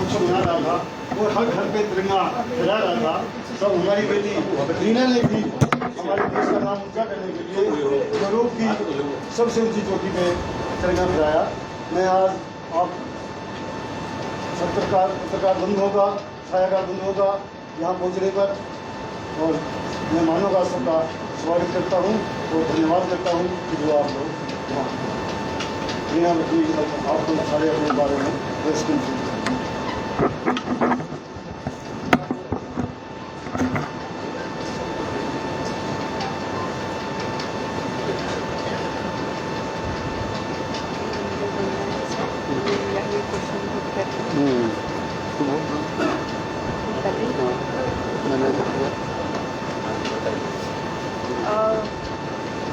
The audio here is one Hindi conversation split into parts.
उत्सव मना रहा था और हर घर पे तिरंगा फहरा रहा था, तब हमारी बेटी रीना ने भी हमारे देश का नाम ऊंचा करने के लिए यूरोप की सबसे ऊंची चोटी पे तिरंगा फहराया। मैं आज आप पत्रकार बंद होगा, छायाकार बंद होगा यहाँ पहुँचने पर, और मेहमानों का सबका स्वागत करता हूँ और धन्यवाद करता हूँ कि जो आप लोग यहाँ रीना बेटी आपको सारे अपने बारे में प्रेस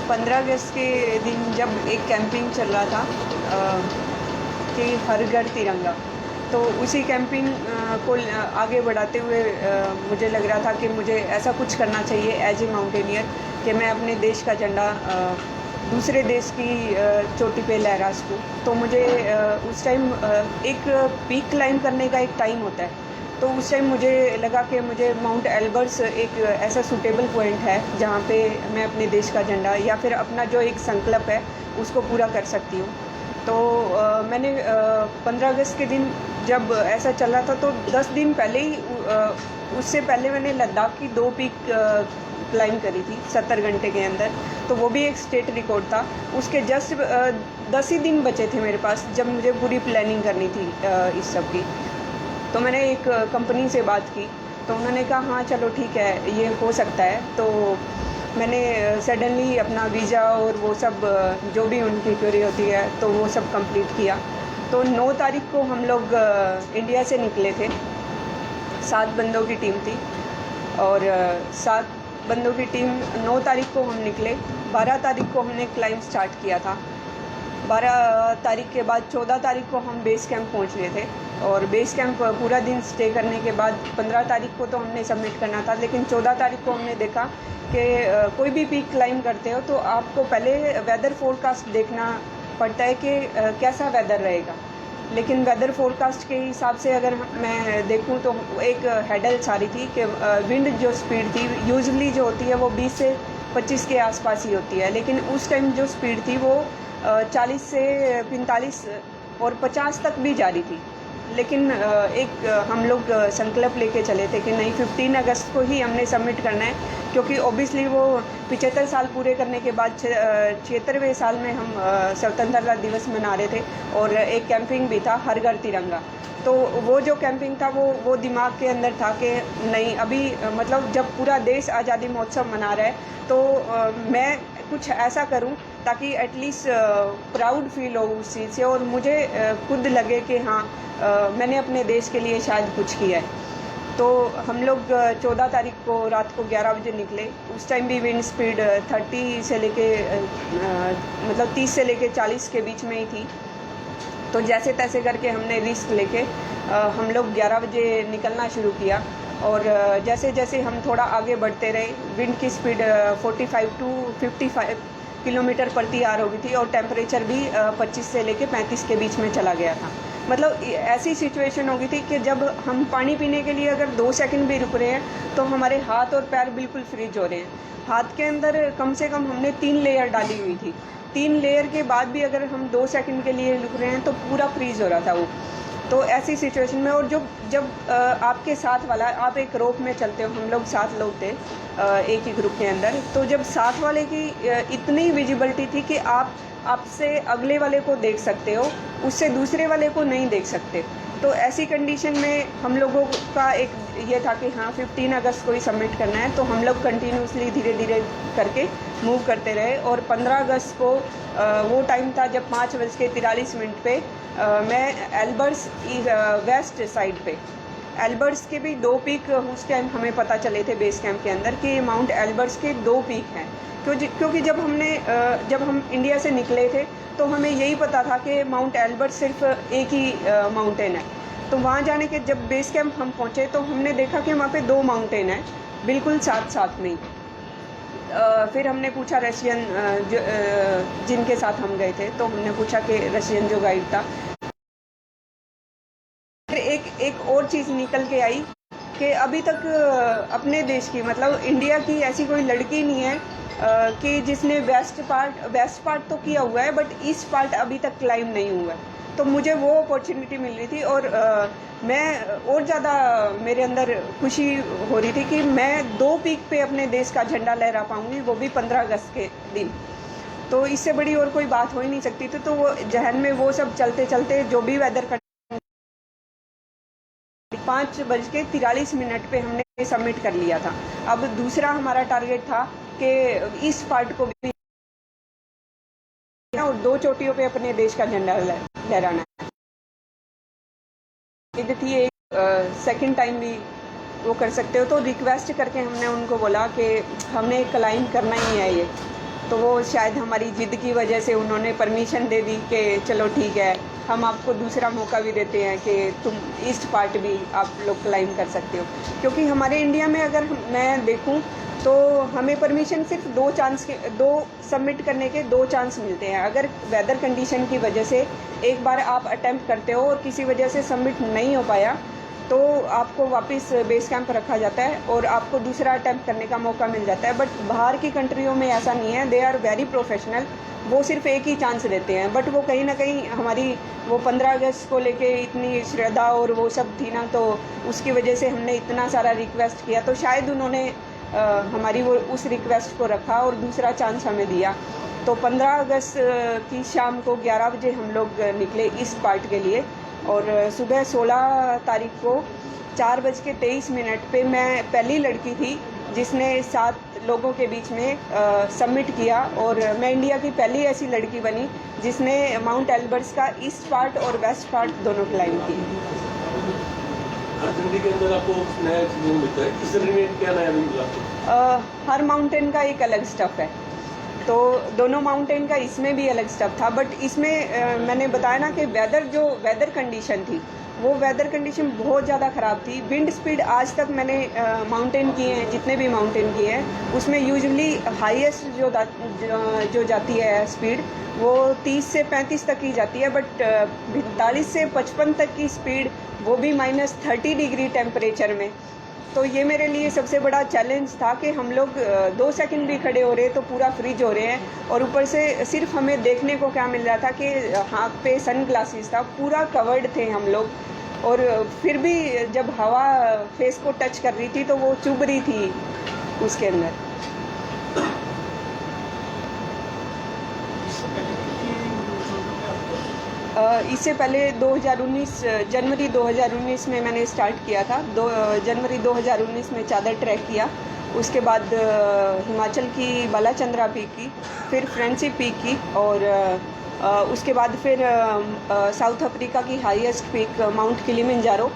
पंद्रह अगस्त के दिन जब एक कैंपिंग चल रहा था कि हर घर तिरंगा, तो उसी कैंपिंग को आगे बढ़ाते हुए मुझे लग रहा था कि मुझे ऐसा कुछ करना चाहिए एज ए माउंटेनियर कि मैं अपने देश का झंडा दूसरे देश की चोटी पे लहरा सकूँ। तो मुझे उस टाइम एक पीक क्लाइंब करने का एक टाइम होता है, तो उस टाइम मुझे लगा कि मुझे माउंट एल्बर्ट्स एक ऐसा सूटेबल पॉइंट है जहाँ पे मैं अपने देश का झंडा या फिर अपना जो एक संकल्प है उसको पूरा कर सकती हूँ। तो मैंने 15 अगस्त के दिन जब ऐसा चल रहा था तो 10 दिन पहले ही उससे पहले मैंने लद्दाख की 2 पीक क्लाइंब करी थी 70 घंटे के अंदर, तो वो भी एक स्टेट रिकॉर्ड था। उसके जस्ट 10 ही दिन बचे थे मेरे पास जब मुझे पूरी प्लानिंग करनी थी इस सब की। तो मैंने एक कंपनी से बात की तो उन्होंने कहा हाँ चलो ठीक है ये हो सकता है। तो मैंने सडनली अपना वीज़ा और वो सब जो भी उनकी क्वेरी होती है तो वो सब कंप्लीट किया। तो 9 तारीख को हम लोग इंडिया से निकले थे, 7 बंदों की टीम थी और 7 बंदों की टीम 9 तारीख को हम निकले। 12 तारीख को हमने क्लाइंब स्टार्ट किया था। 12 तारीख के बाद 14 तारीख को हम बेस कैंप पहुँच गए थे और बेस कैंप पूरा दिन स्टे करने के बाद 15 तारीख को तो हमने सबमिट करना था, लेकिन 14 तारीख को हमने देखा कि कोई भी पीक क्लाइंब करते हो तो आपको पहले वेदर फोरकास्ट देखना पड़ता है कि कैसा वेदर रहेगा। लेकिन वेदर फोरकास्ट के हिसाब से अगर मैं देखूं तो एक हेडल्स आ रही थी कि विंड जो स्पीड थी यूजुअली जो होती है वो 20 से 25 के आसपास ही होती है, लेकिन उस टाइम जो स्पीड थी वो 40 से 45 और 50 तक भी जा रही थी। लेकिन एक हम लोग संकल्प लेके चले थे कि नहीं 15 अगस्त को ही हमने सबमिट करना है, क्योंकि ऑब्वियसली वो 75 साल पूरे करने के बाद 76वें साल में हम स्वतंत्रता दिवस मना रहे थे और एक कैंपिंग भी था हर घर तिरंगा। तो वो जो कैंपिंग था वो दिमाग के अंदर था कि नहीं अभी मतलब जब पूरा देश आज़ादी महोत्सव मना रहा है तो मैं कुछ ऐसा करूं ताकि एटलीस्ट प्राउड फील हो उस चीज़ से और मुझे खुद लगे कि हाँ मैंने अपने देश के लिए शायद कुछ किया है। तो हम लोग 14 तारीख को रात को 11 बजे निकले। उस टाइम भी विंड स्पीड 30 से लेके मतलब 30 से लेके 40 के बीच में ही थी। तो जैसे तैसे करके हमने रिस्क लेके हम लोग 11 बजे निकलना शुरू किया और जैसे जैसे हम थोड़ा आगे बढ़ते रहे विंड की स्पीड 45 टू 55 किलोमीटर प्रति आवर हो गई थी और टेम्परेचर भी 25 से लेके 35 के बीच में चला गया था। मतलब ऐसी सिचुएशन हो गई थी कि जब हम पानी पीने के लिए अगर 2 सेकंड भी रुक रहे हैं तो हमारे हाथ और पैर बिल्कुल फ्रीज हो रहे हैं। हाथ के अंदर कम से कम हमने 3 लेयर डाली हुई थी, 3 लेयर के बाद भी अगर हम 2 सेकंड के लिए रुक रहे हैं तो पूरा फ्रीज हो रहा था वो। तो ऐसी सिचुएशन में और जब आपके साथ वाला आप एक रोप में चलते हो, हम लोग 7 लोग थे एक ही ग्रुप के अंदर, तो जब साथ वाले की इतनी विजिबिलिटी थी कि आपसे अगले वाले को देख सकते हो, उससे दूसरे वाले को नहीं देख सकते। तो ऐसी कंडीशन में हम लोगों का एक ये था कि हाँ 15 अगस्त को ही सबमिट करना है। तो हम लोग कंटिन्यूसली धीरे धीरे करके मूव करते रहे और 15 अगस्त को वो टाइम था जब 5:43 पे मैं एल्बर्ट्स वेस्ट साइड पे, एल्बर्ट्स के भी 2 पीक उस टाइम हमें पता चले थे बेस कैंप के अंदर कि माउंट एल्बर्ट्स के 2 पीक हैं। क्योंकि जब हम इंडिया से निकले थे तो हमें यही पता था कि माउंट एल्बर्ट सिर्फ एक ही माउंटेन है। तो वहाँ जाने के जब बेस कैंप हम पहुँचे तो हमने देखा कि वहाँ पे 2 माउंटेन है बिल्कुल साथ साथ में ही। फिर हमने पूछा रशियन जिनके साथ हम गए थे, तो हमने पूछा कि रशियन जो गाइड था, एक और चीज़ निकल के आई कि अभी तक अपने देश की मतलब इंडिया की ऐसी कोई लड़की नहीं है कि जिसने वेस्ट पार्ट तो किया हुआ है बट ईस्ट पार्ट अभी तक क्लाइम नहीं हुआ है। तो मुझे वो अपॉर्चुनिटी मिल रही थी और मैं और ज़्यादा मेरे अंदर खुशी हो रही थी कि मैं 2 पीक पे अपने देश का झंडा लहरा पाऊंगी, वो भी 15 अगस्त के दिन। तो इससे बड़ी और कोई बात हो ही नहीं सकती थी। तो वो जहन में वो सब चलते चलते जो भी वेदर 5:43 पे हमने सबमिट कर लिया था। अब दूसरा हमारा टारगेट था कि इस पार्ट को भी और 2 चोटियों पे अपने देश का झंडा लहराना है। ये थी एक सेकंड टाइम भी वो कर सकते हो। तो रिक्वेस्ट करके हमने उनको बोला कि हमने क्लाइम करना ही है ये। तो वो शायद हमारी जिद की वजह से उन्होंने परमिशन दे दी कि चलो ठीक है, हम आपको दूसरा मौका भी देते हैं कि तुम ईस्ट पार्ट भी आप लोग क्लाइम कर सकते हो। क्योंकि हमारे इंडिया में अगर मैं देखूं तो हमें परमिशन सिर्फ 2 सबमिट करने के 2 चांस मिलते हैं। अगर वेदर कंडीशन की वजह से एक बार आप अटेम्प्ट करते हो और किसी वजह से सबमिट नहीं हो पाया तो आपको वापस बेस कैंप रखा जाता है और आपको दूसरा अटेम्प्ट करने का मौका मिल जाता है। बट बाहर की कंट्रियों में ऐसा नहीं है, दे आर वेरी प्रोफेशनल। वो सिर्फ एक ही चांस देते हैं। बट वो कहीं ना कहीं हमारी वो 15 अगस्त को लेके इतनी श्रद्धा और वो सब थी ना, तो उसकी वजह से हमने इतना सारा रिक्वेस्ट किया। तो शायद उन्होंने हमारी वो उस रिक्वेस्ट को रखा और दूसरा चांस हमें दिया। तो 15 अगस्त की शाम को 11 बजे हम लोग निकले इस पार्ट के लिए और सुबह 16 तारीख को 4:23 पे मैं पहली लड़की थी जिसने 7 लोगों के बीच में सबमिट किया और मैं इंडिया की पहली ऐसी लड़की बनी जिसने माउंट एल्बर्ट्स का ईस्ट पार्ट और वेस्ट पार्ट दोनों क्लाइम की। हर जर्नी के अंदर आपको नया चीज़ मिलता है, इस जर्नी में क्या नया मिला आपको? हर माउंटेन का एक अलग स्टफ़ है। तो दोनों माउंटेन का इसमें भी अलग स्टफ़ था। बट इसमें मैंने बताया ना कि वेदर कंडीशन थी, वो वेदर कंडीशन बहुत ज़्यादा ख़राब थी। विंड स्पीड आज तक मैंने माउंटेन किए हैं, जितने भी माउंटेन किए हैं, उसमें यूजुअली हाईएस्ट जो जाती है स्पीड वो 30 से 35 तक की जाती है। बट 45 से 55 तक की स्पीड, वो भी -30 डिग्री टेम्परेचर में। तो ये मेरे लिए सबसे बड़ा चैलेंज था कि हम लोग 2 सेकंड भी खड़े हो रहे तो पूरा फ्रीज हो रहे हैं और ऊपर से सिर्फ हमें देखने को क्या मिल रहा था कि हाथ पे सन ग्लासेस था, पूरा कवर्ड थे हम लोग। और फिर भी जब हवा फेस को टच कर रही थी तो वो चुभ रही थी उसके अंदर। इससे पहले जनवरी 2019 में मैंने स्टार्ट किया था। जनवरी 2019 में चादर ट्रैक किया। उसके बाद हिमाचल की बालाचंद्रा पीक की, फिर फ्रेंसी पीक की और उसके बाद फिर साउथ अफ्रीका की highest peak mount Kilimanjaro.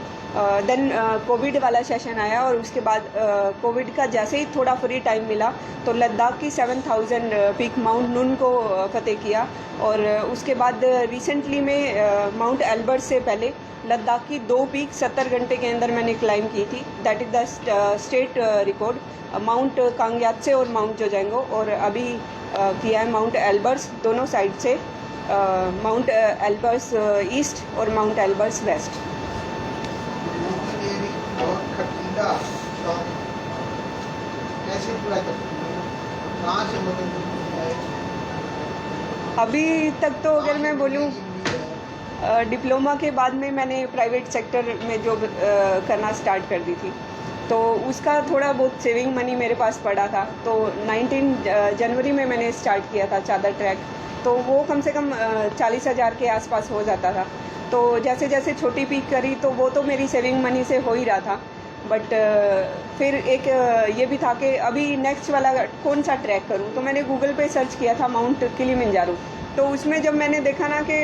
Then Covid वाला सेशन आया और उसके बाद कोविड का जैसे ही थोड़ा फ्री टाइम मिला तो लद्दाख की 7000 पीक माउंट नून को फतेह किया। और उसके बाद रिसेंटली में माउंट एल्बर्ट से पहले लद्दाख की 2 पीक 70 घंटे के अंदर मैंने क्लाइम की थी। That is the state record, mount Kangyatse और माउंट जोजेंगो। और अभी किया है माउंट एल्बर्ट्स दोनों साइड से, माउंट एल्बर्ट्स ईस्ट और माउंट एल्बर्ट्स वेस्ट। अभी तक तो अगर मैं बोलूँ डिप्लोमा के बाद में मैंने प्राइवेट सेक्टर में जॉब करना स्टार्ट कर दी थी। तो उसका थोड़ा बहुत सेविंग मनी मेरे पास पड़ा था। तो 19 जनवरी में मैंने स्टार्ट किया था चादर ट्रैक। तो वो कम से कम 40,000 के आसपास हो जाता था। तो जैसे जैसे छोटी पीक करी तो वो तो मेरी सेविंग मनी से हो ही रहा था। बट फिर एक ये भी था कि अभी नेक्स्ट वाला कौन सा ट्रैक करूं। तो मैंने गूगल पे सर्च किया था माउंट किलिमंजारो। तो उसमें जब मैंने देखा ना कि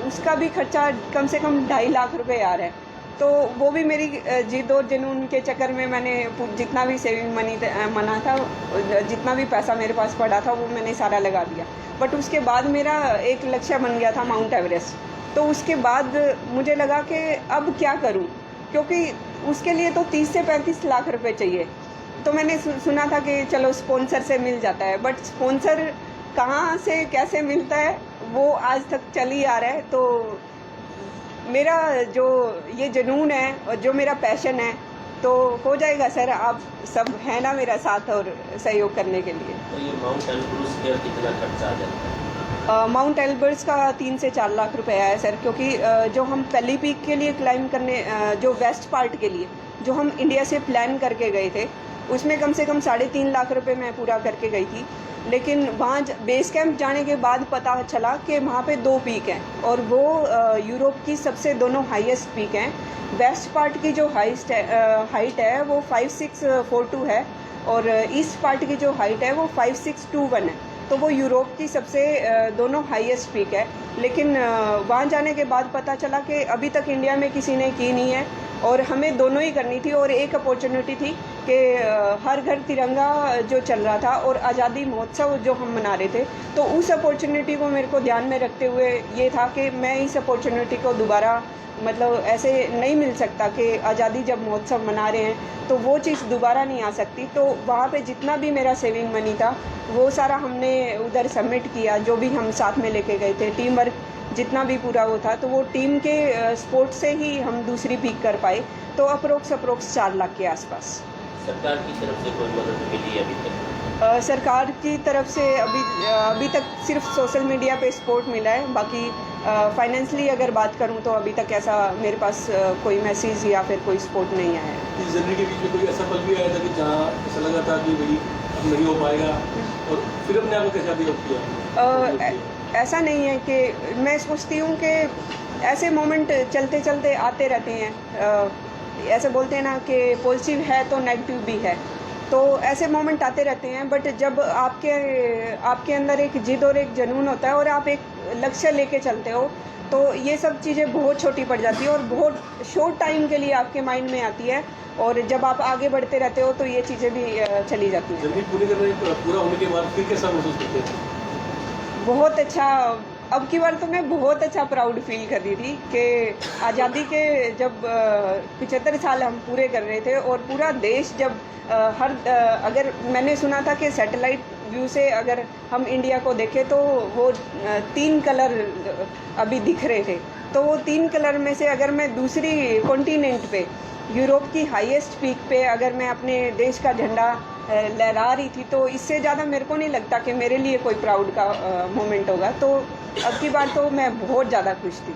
उसका भी खर्चा कम से कम 2.5 लाख रुपए आ रहा है, तो वो भी मेरी जिद और जुनून के चक्कर में मैंने जितना भी सेविंग मनी मना था, जितना भी पैसा मेरे पास पड़ा था, वो मैंने सारा लगा दिया। बट उसके बाद मेरा एक लक्ष्य बन गया था माउंट एवरेस्ट। तो उसके बाद मुझे लगा कि अब क्या करूं, क्योंकि उसके लिए तो 30 से 35 लाख रुपए चाहिए। तो मैंने सुना था कि चलो स्पॉन्सर से मिल जाता है, बट स्पॉन्सर कहाँ से कैसे मिलता है वो आज तक चल ही आ रहा है। तो मेरा जो ये जुनून है और जो मेरा पैशन है तो हो जाएगा सर। आप सब है ना मेरा साथ और सहयोग करने के लिए। तो ये माउंट एल्ब्रूस का कितना खर्चा आ जाता है? माउंट एल्बर्ट्स का 3 से 4 लाख रुपए आया सर, क्योंकि जो हम पहली पीक के लिए क्लाइम करने जो वेस्ट पार्ट के लिए जो हम इंडिया से प्लान करके गए थे उसमें कम से कम 3.5 लाख रुपए मैं पूरा करके गई थी। लेकिन वहाँ बेस कैंप जाने के बाद पता चला कि वहाँ पे 2 पीक हैं और वो यूरोप की सबसे दोनों हाईएस्ट पीक हैं। वेस्ट पार्ट की जो हाइट है वो 5642 है और ईस्ट पार्ट की जो हाइट है वो 5621 है। तो वो यूरोप की सबसे दोनों हाईएस्ट पीक है। लेकिन वहाँ जाने के बाद पता चला कि अभी तक इंडिया में किसी ने की नहीं है और हमें दोनों ही करनी थी। और एक अपॉर्चुनिटी थी कि हर घर तिरंगा जो चल रहा था और आज़ादी महोत्सव जो हम मना रहे थे, तो उस अपॉर्चुनिटी को मेरे को ध्यान में रखते हुए ये था कि मैं इस अपॉर्चुनिटी को दोबारा मतलब ऐसे नहीं मिल सकता कि आज़ादी जब महोत्सव मना रहे हैं तो वो चीज़ दोबारा नहीं आ सकती। तो वहाँ पे जितना भी मेरा सेविंग मनी था वो सारा हमने उधर सबमिट किया, जो भी हम साथ में लेके गए थे। टीम वर्क जितना भी पूरा वो था तो वो टीम के सपोर्ट से ही हम दूसरी पीक कर पाए। तो अप्रोक्स 4 लाख के आसपास। सरकार की तरफ से कोई मदद मिली अभी तक? सरकार की तरफ से अभी तक सिर्फ सोशल मीडिया पे सपोर्ट मिला है। बाकी फाइनेंशियली अगर बात करूं तो अभी तक ऐसा मेरे पास कोई मैसेज या फिर कोई सपोर्ट नहीं आया है। इस जर्नी के बीच में कोई ऐसा पल भी आया था कि जहाँ ऐसा लगा था कि भाई अब नहीं हो पाएगा और फिर अपने आप को कैसे अभी किया? ऐसा नहीं है कि मैं सोचती हूँ कि ऐसे मोमेंट चलते चलते आते रहते हैं। ऐसे बोलते हैं ना कि पॉजिटिव है तो नेगेटिव भी है, तो ऐसे मोमेंट आते रहते हैं। बट जब आपके अंदर एक जिद और एक जुनून होता है और आप एक लक्ष्य लेके चलते हो तो ये सब चीज़ें बहुत छोटी पड़ जाती है और बहुत शॉर्ट टाइम के लिए आपके माइंड में आती है और जब आप आगे बढ़ते रहते हो तो ये चीज़ें भी चली जाती हैं। जर्नी पूरा होने के बाद फिर कैसा महसूस करते हैं? बहुत अच्छा। अब की बार तो मैं बहुत अच्छा प्राउड फील कर रही थी कि आज़ादी के जब 75 साल हम पूरे कर रहे थे और पूरा देश जब अगर मैंने सुना था कि सैटेलाइट व्यू से अगर हम इंडिया को देखें तो वो 3 कलर अभी दिख रहे थे। तो वो 3 कलर में से अगर मैं दूसरी कॉन्टिनेंट पे यूरोप की हाईएस्ट पीक पे अगर मैं अपने देश का झंडा लहरा रही थी तो इससे ज़्यादा मेरे को नहीं लगता कि मेरे लिए कोई प्राउड का मोमेंट होगा। तो अब की बार तो मैं बहुत ज़्यादा खुश थी।